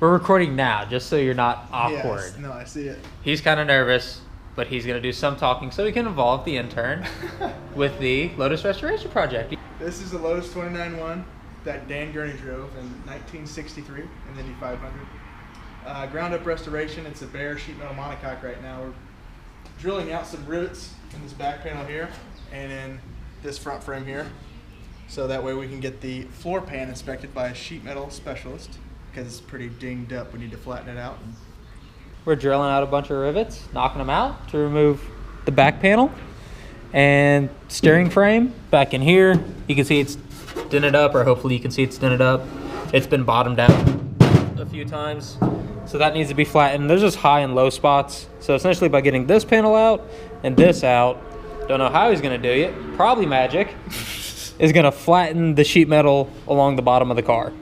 We're recording now, just so you're not awkward. Yes, no, I see it. He's kind of nervous, but he's going to do some talking so we can involve the intern with the Lotus Restoration Project. This is the Lotus 29-1 that Dan Gurney drove in 1963 in the Indy 500. Ground up restoration. It's a bare sheet metal monocoque right now. We're drilling out some rivets in this back panel here and in this front frame here. So that way we can get the floor pan inspected by a sheet metal specialist because it's pretty dinged up. We need to flatten it out. We're drilling out a bunch of rivets, knocking them out to remove the back panel and steering frame back in here. You can see it's dented up, or hopefully you can see it's dented up. It's been bottomed out a few times, so that needs to be flattened. There's just high and low spots. So essentially by getting this panel out and this out, don't know how he's gonna do it, probably magic, is gonna flatten the sheet metal along the bottom of the car.